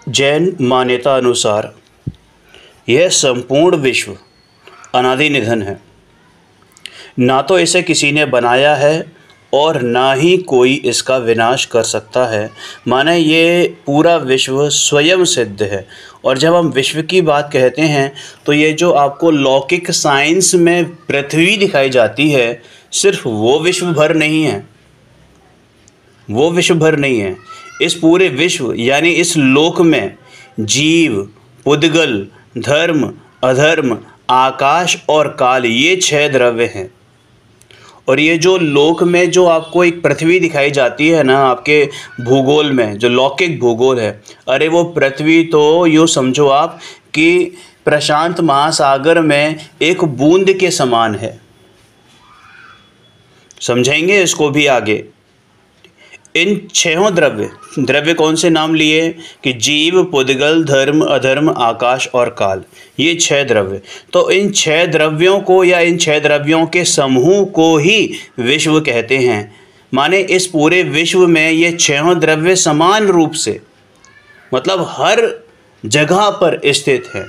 जैन मान्यता अनुसार यह संपूर्ण विश्व अनादि निधन है। ना तो इसे किसी ने बनाया है और ना ही कोई इसका विनाश कर सकता है। माने ये पूरा विश्व स्वयं सिद्ध है। और जब हम विश्व की बात कहते हैं तो ये जो आपको लौकिक साइंस में पृथ्वी दिखाई जाती है, सिर्फ वो विश्व भर नहीं है, वो विश्व भर नहीं है। इस पूरे विश्व यानी इस लोक में जीव, पुद्गल, धर्म, अधर्म, आकाश और काल, ये 6 द्रव्य हैं। और ये जो लोक में जो आपको एक पृथ्वी दिखाई जाती है ना, आपके भूगोल में जो लौकिक भूगोल है, अरे वो पृथ्वी तो यूँ समझो आप कि प्रशांत महासागर में एक बूंद के समान है। समझेंगे इसको भी आगे। इन 6 द्रव्य कौन से नाम लिए कि जीव, पुद्गल, धर्म, अधर्म, आकाश और काल, ये 6 द्रव्य। तो इन 6 द्रव्यों को या इन 6 द्रव्यों के समूह को ही विश्व कहते हैं। माने इस पूरे विश्व में ये 6 द्रव्य समान रूप से, मतलब हर जगह पर स्थित है।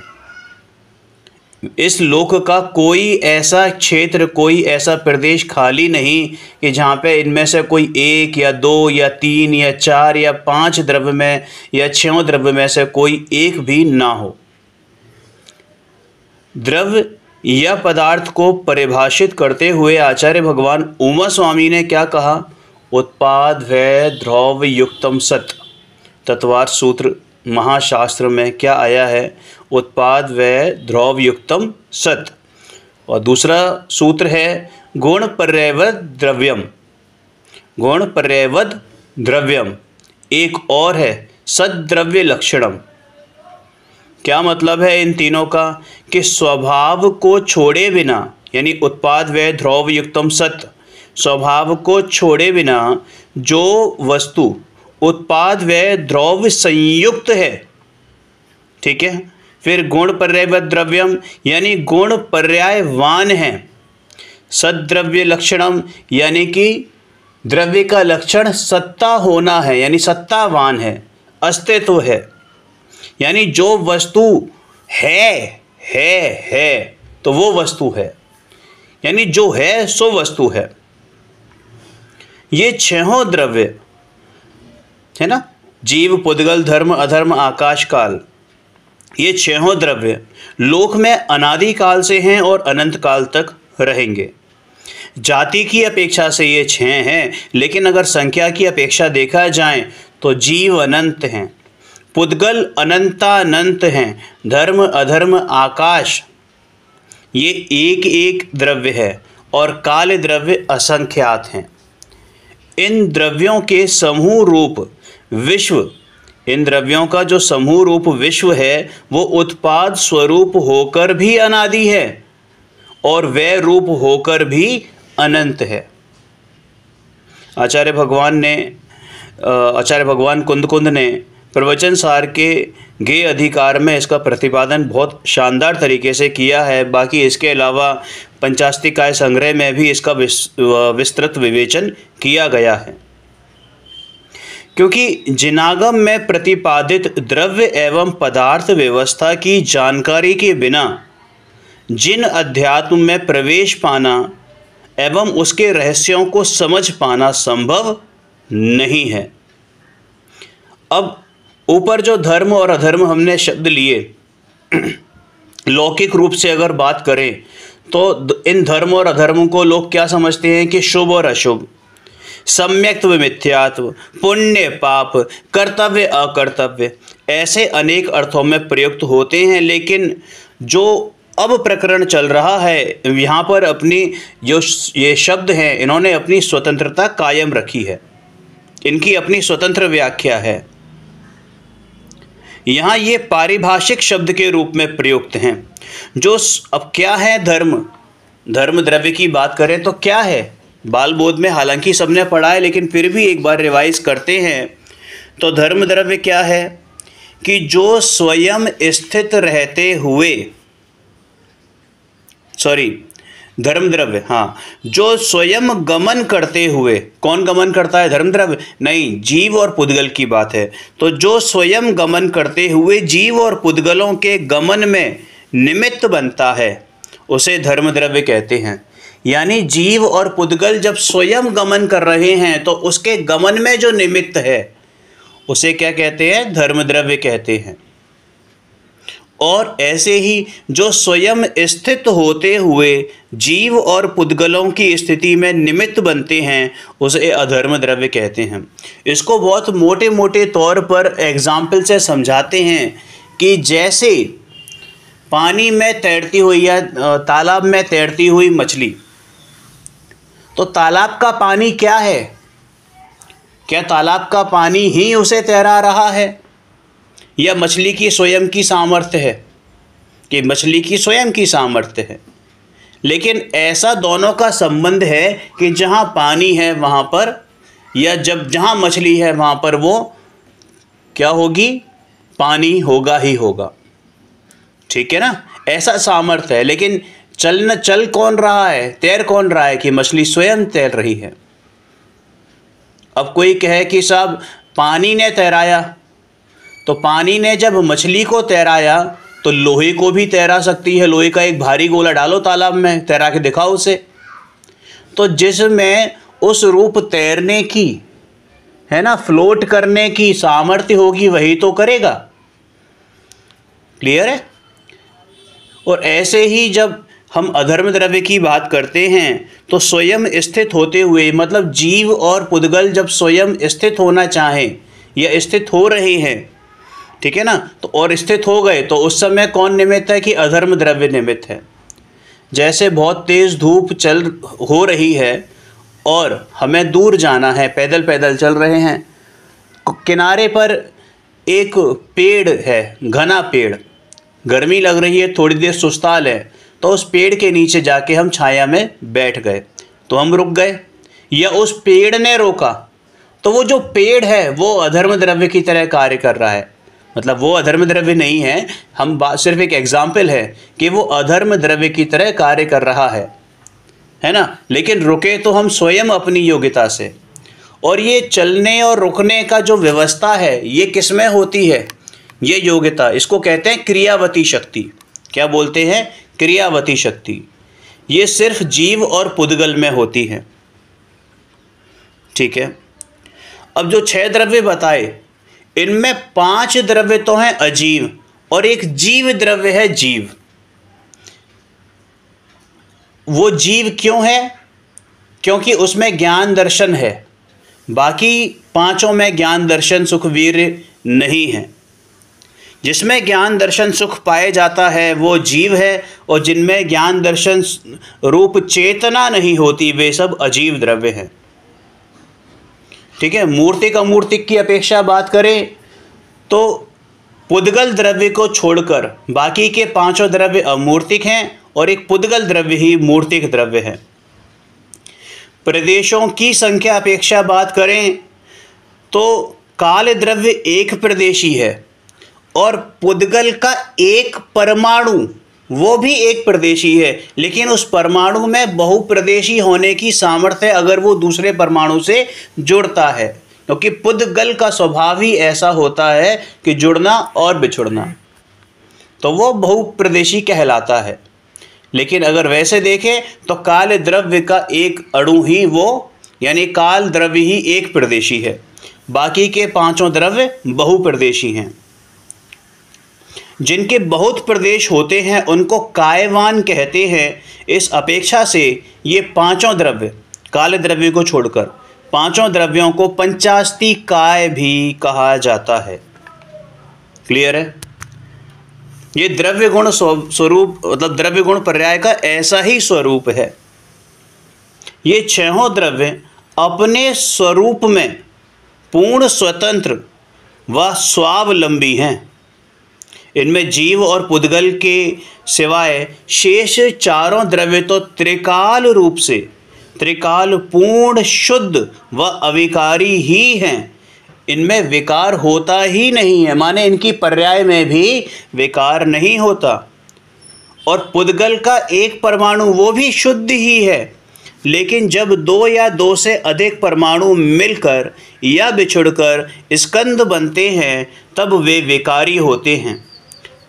इस लोक का कोई ऐसा क्षेत्र, कोई ऐसा प्रदेश खाली नहीं कि जहाँ पे इनमें से कोई 1 या 2 या 3 या 4 या 5 द्रव्य में या 6 द्रव्य में से कोई एक भी ना हो। द्रव्य या पदार्थ को परिभाषित करते हुए आचार्य भगवान उमा स्वामी ने क्या कहा? उत्पाद वै द्रव्य युक्तम सत्। तत्वार्थ सूत्र महाशास्त्र में क्या आया है? उत्पाद वै द्रव्य युक्तम सत्। और दूसरा सूत्र है गुण पर्यवद द्रव्यम, गुण पर्यवद द्रव्यम। एक और है सद्द्रव्य लक्षणम। क्या मतलब है इन तीनों का? कि स्वभाव को छोड़े बिना, यानी उत्पाद वै द्रव्य युक्तम सत्, स्वभाव को छोड़े बिना जो वस्तु उत्पाद वै द्रव्य संयुक्त है, ठीक है। फिर गुण पर्यायवद द्रव्यम यानी गुण पर्यायवान है। सद्द्रव्य लक्षणम यानी कि द्रव्य का लक्षण सत्ता होना है, यानी सत्तावान है, अस्तित्व है। यानी जो वस्तु है तो वो वस्तु है, यानी जो है सो वस्तु है। ये 6 द्रव्य है ना, जीव, पुद्गल, धर्म, अधर्म, आकाश, काल, ये 6 द्रव्य लोक में अनादि काल से हैं और अनंत काल तक रहेंगे। जाति की अपेक्षा से ये 6 हैं, लेकिन अगर संख्या की अपेक्षा देखा जाए तो जीव अनंत हैं, पुद्गल अनंतानंत हैं, धर्म, अधर्म, आकाश ये एक द्रव्य है और काल द्रव्य असंख्यात हैं। इन द्रव्यों के समूह रूप विश्व, इन द्रव्यों का जो समूह रूप विश्व है वो उत्पाद स्वरूप होकर भी अनादि है और वै रूप होकर भी अनंत है। आचार्य भगवान कुंद ने प्रवचन सार के गे अधिकार में इसका प्रतिपादन बहुत शानदार तरीके से किया है। बाकी इसके अलावा पंचास्तिकाय संग्रह में भी इसका विस्तृत विवेचन किया गया है। क्योंकि जिनागम में प्रतिपादित द्रव्य एवं पदार्थ व्यवस्था की जानकारी के बिना जिन अध्यात्म में प्रवेश पाना एवं उसके रहस्यों को समझ पाना संभव नहीं है। अब ऊपर जो धर्म और अधर्म हमने शब्द लिए, लौकिक रूप से अगर बात करें तो इन धर्म और अधर्म को लोग क्या समझते हैं कि शुभ और अशुभ, सम्यक्त्व मिथ्यात्व, पुण्य पाप, कर्तव्य अकर्तव्य, ऐसे अनेक अर्थों में प्रयुक्त होते हैं। लेकिन जो अब प्रकरण चल रहा है यहाँ पर अपनी जो ये शब्द हैं इन्होंने अपनी स्वतंत्रता कायम रखी है, इनकी अपनी स्वतंत्र व्याख्या है। यहाँ ये पारिभाषिक शब्द के रूप में प्रयुक्त हैं। जो अब क्या है धर्म द्रव्य की बात करें तो क्या है? बाल बोध में हालांकि सबने पढ़ा है, लेकिन फिर भी एक बार रिवाइज करते हैं। तो धर्म द्रव्य क्या है कि जो स्वयं स्थित रहते हुए, धर्म द्रव्य, हाँ, जो स्वयं गमन करते हुए, कौन गमन करता है? धर्म द्रव्य नहीं, जीव और पुद्गल की बात है। तो जो स्वयं गमन करते हुए जीव और पुद्गलों के गमन में निमित्त बनता है उसे धर्म द्रव्य कहते हैं। यानी जीव और पुद्गल जब स्वयं गमन कर रहे हैं तो उसके गमन में जो निमित्त है उसे क्या कहते हैं? धर्म द्रव्य कहते हैं। और ऐसे ही जो स्वयं स्थित होते हुए जीव और पुद्गलों की स्थिति में निमित्त बनते हैं उसे अधर्म द्रव्य कहते हैं। इसको बहुत मोटे मोटे तौर पर एग्जाम्पल से समझाते हैं कि जैसे पानी में तैरती हुई या तालाब में तैरती हुई मछली, तो तालाब का पानी क्या है? क्या तालाब का पानी ही उसे तैरा रहा है या मछली की स्वयं की सामर्थ्य है? कि मछली की स्वयं की सामर्थ्य है। लेकिन ऐसा दोनों का संबंध है कि जहाँ पानी है वहाँ पर, या जहाँ मछली है वहाँ पर वो क्या होगी? पानी होगा ही होगा। ठीक है ना? ऐसा सामर्थ्य है। लेकिन चल कौन रहा है, तैर कौन रहा है? कि मछली स्वयं तैर रही है। अब कोई कहे कि साहब पानी ने तैराया, तो पानी ने जब मछली को तैराया तो लोहे को भी तैरा सकती है। लोहे का एक भारी गोला डालो तालाब में, तैरा के दिखाओ उसे। तो जिसमें उस रूप तैरने की है ना, फ्लोट करने की सामर्थ्य होगी वही तो करेगा। क्लियर है? और ऐसे ही जब हम अधर्म द्रव्य की बात करते हैं तो स्वयं स्थित होते हुए, मतलब जीव और पुद्गल जब स्वयं स्थित होना चाहें या स्थित हो रहे हैं, ठीक है ना, तो और स्थित हो गए तो उस समय कौन निमित्त है? कि अधर्म द्रव्य निमित्त है। जैसे बहुत तेज़ धूप हो रही है और हमें दूर जाना है, पैदल पैदल चल रहे हैं, किनारे पर एक पेड़ है, घना पेड़, गर्मी लग रही है, थोड़ी देर सुस्ताल है, तो उस पेड़ के नीचे जाके हम छाया में बैठ गए तो हम रुक गए, या उस पेड़ ने रोका, तो वो जो पेड़ है वो अधर्म द्रव्य की तरह कार्य कर रहा है। मतलब वो अधर्म द्रव्य नहीं है, हम सिर्फ एक एग्जाम्पल है कि वो अधर्म द्रव्य की तरह कार्य कर रहा है ना। लेकिन रुके तो हम स्वयं अपनी योग्यता से। और ये चलने और रुकने का जो व्यवस्था है ये किस में होती है? ये योग्यता, इसको कहते हैं क्रियावती शक्ति। क्या बोलते हैं? क्रियावती शक्ति। ये सिर्फ जीव और पुद्गल में होती है। ठीक है। अब जो 6 द्रव्य बताए, इनमें 5 द्रव्य तो हैं अजीव और एक जीव द्रव्य है जीव। वो जीव क्यों है? क्योंकि उसमें ज्ञान दर्शन है। बाकी 5 में ज्ञान दर्शन सुख वीर्य नहीं है। जिसमें ज्ञान दर्शन सुख पाए जाता है वो जीव है, और जिनमें ज्ञान दर्शन रूप चेतना नहीं होती वे सब अजीव द्रव्य हैं। ठीक है। मूर्तिक अमूर्तिक की अपेक्षा बात करें तो पुद्गल द्रव्य को छोड़कर बाकी के 5 द्रव्य अमूर्तिक हैं और एक पुद्गल द्रव्य ही मूर्तिक द्रव्य है। प्रदेशों की संख्या अपेक्षा बात करें तो काल द्रव्य एक प्रदेशी है और पुद्गल का एक परमाणु वो भी एक प्रदेशी है, लेकिन उस परमाणु में बहुप्रदेशी होने की सामर्थ्य है अगर वो दूसरे परमाणु से जुड़ता है, क्योंकि पुद्गल का स्वभाव ही ऐसा होता है कि जुड़ना और बिछुड़ना, तो वो बहुप्रदेशी कहलाता है। लेकिन अगर वैसे देखें तो काल द्रव्य का एक अणु ही वो, यानी काल द्रव्य ही एक प्रदेशी है, बाकी के 5 द्रव्य बहुप्रदेशी हैं। जिनके बहुत प्रदेश होते हैं उनको कायवान कहते हैं। इस अपेक्षा से ये 5 द्रव्य, काल द्रव्य को छोड़कर 5 द्रव्यों को पंचास्ती काय भी कहा जाता है। क्लियर है? ये द्रव्य गुण स्वरूप, मतलब द्रव्य गुण पर्याय का ऐसा ही स्वरूप है। ये 6 द्रव्य अपने स्वरूप में पूर्ण स्वतंत्र व स्वावलंबी हैं। इनमें जीव और पुद्गल के सिवाय शेष 4 द्रव्य तो त्रिकाल रूप से, त्रिकाल पूर्ण शुद्ध व अविकारी ही हैं। इनमें विकार होता ही नहीं है, माने इनकी पर्याय में भी विकार नहीं होता। और पुद्गल का एक परमाणु वो भी शुद्ध ही है, लेकिन जब दो या दो से अधिक परमाणु मिलकर या बिछुड़कर स्कंद बनते हैं तब वे विकारी होते हैं,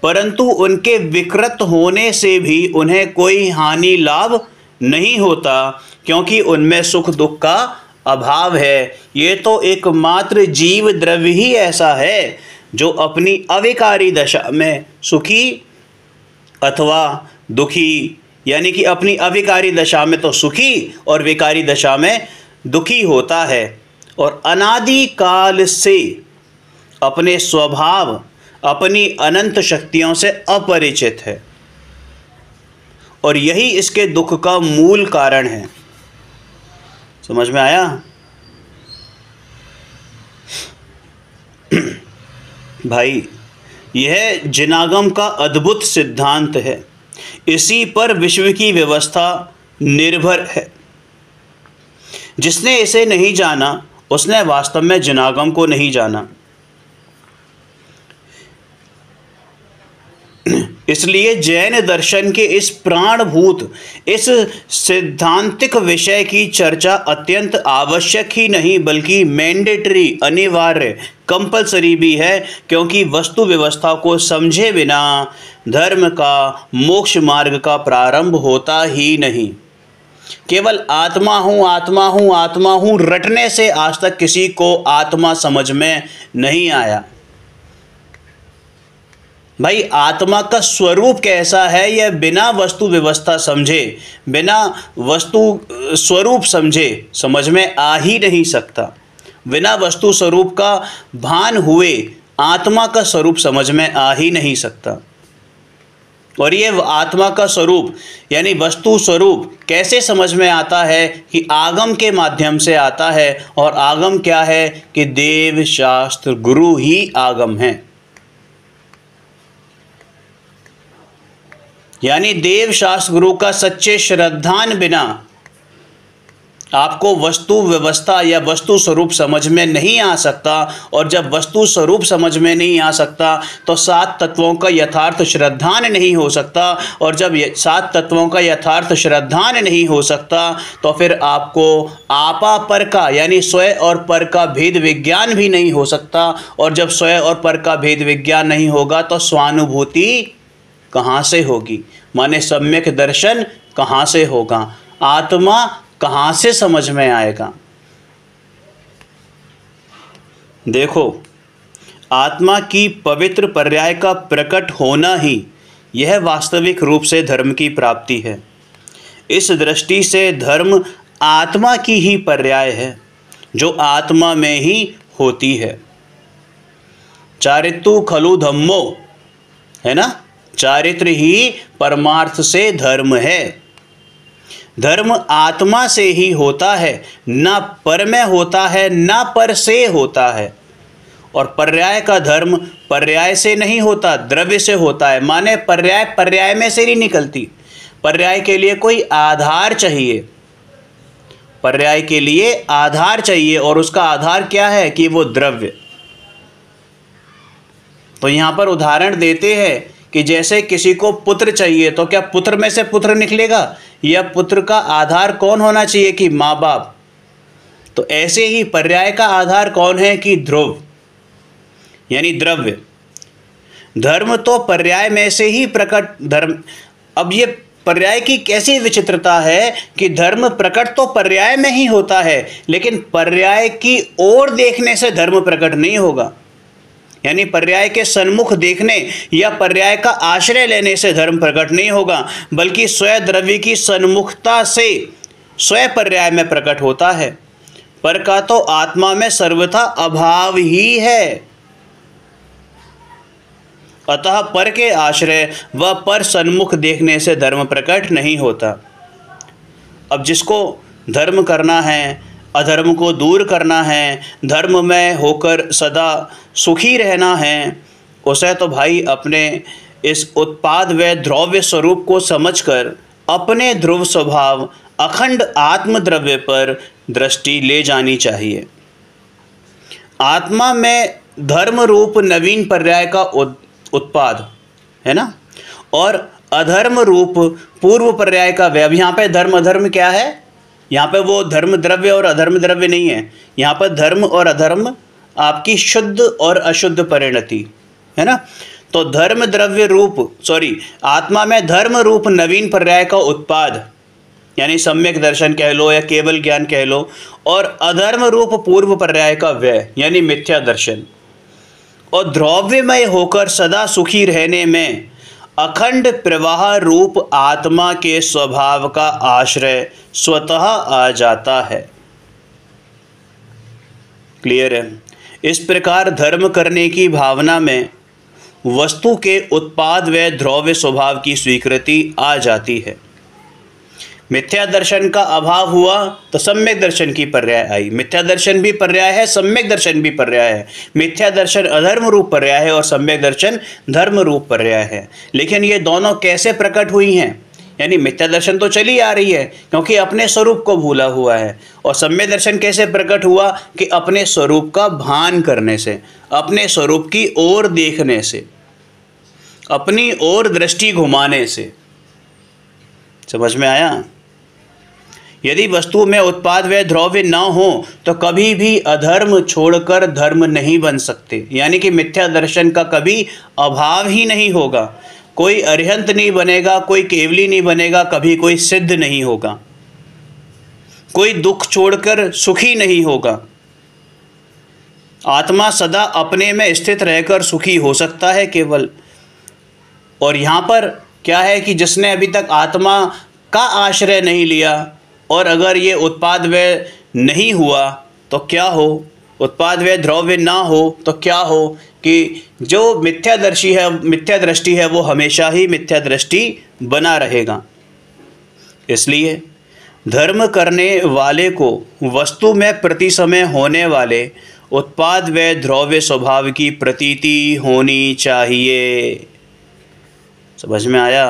परंतु उनके विकृत होने से भी उन्हें कोई हानि लाभ नहीं होता, क्योंकि उनमें सुख दुख का अभाव है। ये तो एकमात्र जीव द्रव्य ही ऐसा है जो अपनी अविकारी दशा में सुखी अथवा दुखी, यानी कि अपनी अविकारी दशा में तो सुखी और विकारी दशा में दुखी होता है, और अनादि काल से अपने स्वभाव अपनी अनंत शक्तियों से अपरिचित है, और यही इसके दुख का मूल कारण है। समझ में आया? भाई, यह जिनागम का अद्भुत सिद्धांत है, इसी पर विश्व की व्यवस्था निर्भर है। जिसने इसे नहीं जाना उसने वास्तव में जिनागम को नहीं जाना। इसलिए जैन दर्शन के इस प्राणभूत, इस सिद्धांतिक विषय की चर्चा अत्यंत आवश्यक ही नहीं बल्कि मैंडेटरी, अनिवार्य, कंपलसरी भी है, क्योंकि वस्तु व्यवस्था को समझे बिना धर्म का, मोक्ष मार्ग का प्रारंभ होता ही नहीं। केवल आत्मा हूँ आत्मा हूँ आत्मा हूँ रटने से आज तक किसी को आत्मा समझ में नहीं आया। भाई, आत्मा का स्वरूप कैसा है यह बिना वस्तु व्यवस्था समझे, बिना वस्तु स्वरूप समझे समझ में आ ही नहीं सकता। बिना वस्तु स्वरूप का भान हुए आत्मा का स्वरूप समझ में आ ही नहीं सकता। और ये आत्मा का स्वरूप यानी वस्तु स्वरूप कैसे समझ में आता है कि आगम के माध्यम से आता है, और आगम क्या है कि देव शास्त्र गुरु ही आगम हैं। यानी देव शास्त्र गुरु का सच्चे श्रद्धान बिना आपको वस्तु व्यवस्था या वस्तु स्वरूप समझ में नहीं आ सकता, और जब वस्तु स्वरूप समझ में नहीं आ सकता तो सात तत्वों का यथार्थ श्रद्धान नहीं हो सकता, और जब सात तत्वों का यथार्थ श्रद्धान नहीं हो सकता तो फिर आपको आपा पर का यानी स्वयं और पर का भेद विज्ञान भी नहीं हो सकता, और जब स्वयं और पर का भेद विज्ञान नहीं होगा तो स्वानुभूति कहाँ से होगी, माने सम्यक दर्शन कहाँ से होगा, आत्मा कहाँ से समझ में आएगा। देखो, आत्मा की पवित्र पर्याय का प्रकट होना ही यह वास्तविक रूप से धर्म की प्राप्ति है। इस दृष्टि से धर्म आत्मा की ही पर्याय है जो आत्मा में ही होती है। चारित्तु खलु धम्मो, है ना, चारित्र ही परमार्थ से धर्म है। धर्म आत्मा से ही होता है, ना पर में होता है ना पर से होता है। और पर्याय का धर्म पर्याय से नहीं होता, द्रव्य से होता है। माने पर्याय पर्याय में से नहीं निकलती, पर्याय के लिए कोई आधार चाहिए, पर्याय के लिए आधार चाहिए, और उसका आधार क्या है कि वो द्रव्य। तो यहाँ पर उदाहरण देते हैं कि जैसे किसी को पुत्र चाहिए तो क्या पुत्र में से पुत्र निकलेगा, या पुत्र का आधार कौन होना चाहिए कि माँ बाप। तो ऐसे ही पर्याय का आधार कौन है कि ध्रुव यानी द्रव्य। धर्म तो पर्याय में से ही प्रकट धर्म। अब ये पर्याय की कैसी विचित्रता है कि धर्म प्रकट तो पर्याय में ही होता है, लेकिन पर्याय की ओर देखने से धर्म प्रकट नहीं होगा। यानी पर्याय के सन्मुख देखने या पर्याय का आश्रय लेने से धर्म प्रकट नहीं होगा, बल्कि स्वयं द्रव्य की सन्मुखता से स्वयं पर्याय में प्रकट होता है। पर का तो आत्मा में सर्वथा अभाव ही है, अतः पर के आश्रय व पर सन्मुख देखने से धर्म प्रकट नहीं होता। अब जिसको धर्म करना है, अधर्म को दूर करना है, धर्म में होकर सदा सुखी रहना है, उसे तो भाई अपने इस उत्पाद व द्रव्य स्वरूप को समझकर अपने ध्रुव स्वभाव अखंड आत्मद्रव्य पर दृष्टि ले जानी चाहिए। आत्मा में धर्म रूप नवीन पर्याय का उत्पाद है ना, और अधर्म रूप पूर्व पर्याय का व्यय। अब यहाँ पे धर्म अधर्म क्या है, यहाँ पे वो धर्म द्रव्य और अधर्म द्रव्य नहीं है, यहाँ पर धर्म और अधर्म आपकी शुद्ध और अशुद्ध परिणति है ना। तो धर्म द्रव्य रूप आत्मा में धर्म रूप नवीन पर्याय का उत्पाद यानी सम्यक दर्शन कह लो या केवल ज्ञान कह लो, और अधर्म रूप पूर्व पर्याय का व्यय यानी मिथ्या दर्शन, और द्रव्यमय होकर सदा सुखी रहने में अखंड प्रवाह रूप आत्मा के स्वभाव का आश्रय स्वतः आ जाता है। क्लियर है। इस प्रकार धर्म करने की भावना में वस्तु के उत्पाद व द्रव्य स्वभाव की स्वीकृति आ जाती है। मिथ्या दर्शन का अभाव हुआ तो सम्यक दर्शन की पर्याय आई। मिथ्या दर्शन भी पर्याय है, सम्यक दर्शन भी पर्याय है। मिथ्या दर्शन अधर्म रूप पर्याय है और सम्यक दर्शन धर्म रूप पर्याय है। लेकिन ये दोनों कैसे प्रकट हुई हैं, यानी मिथ्या दर्शन तो चली आ रही है क्योंकि अपने स्वरूप को भूला हुआ है, और सम्यक दर्शन कैसे प्रकट हुआ कि अपने स्वरूप का भान करने से, अपने स्वरूप की ओर देखने से, अपनी ओर दृष्टि घुमाने से। समझ में आया। यदि वस्तु में उत्पाद व द्रव्य न हो तो कभी भी अधर्म छोड़कर धर्म नहीं बन सकते, यानी कि मिथ्या दर्शन का कभी अभाव ही नहीं होगा। कोई अरिहंत नहीं बनेगा, कोई केवली नहीं बनेगा, कभी कोई सिद्ध नहीं होगा, कोई दुख छोड़कर सुखी नहीं होगा। आत्मा सदा अपने में स्थित रहकर सुखी हो सकता है केवल। और यहाँ पर क्या है कि जिसने अभी तक आत्मा का आश्रय नहीं लिया, और अगर ये उत्पाद व्यय नहीं हुआ तो क्या हो, उत्पाद व्यय द्रव्य ना हो तो क्या हो, कि जो मिथ्यादर्शी है, मिथ्या दृष्टि है, वो हमेशा ही मिथ्या दृष्टि बना रहेगा। इसलिए धर्म करने वाले को वस्तु में प्रति समय होने वाले उत्पाद व द्रव्य स्वभाव की प्रतीति होनी चाहिए। समझ में आया।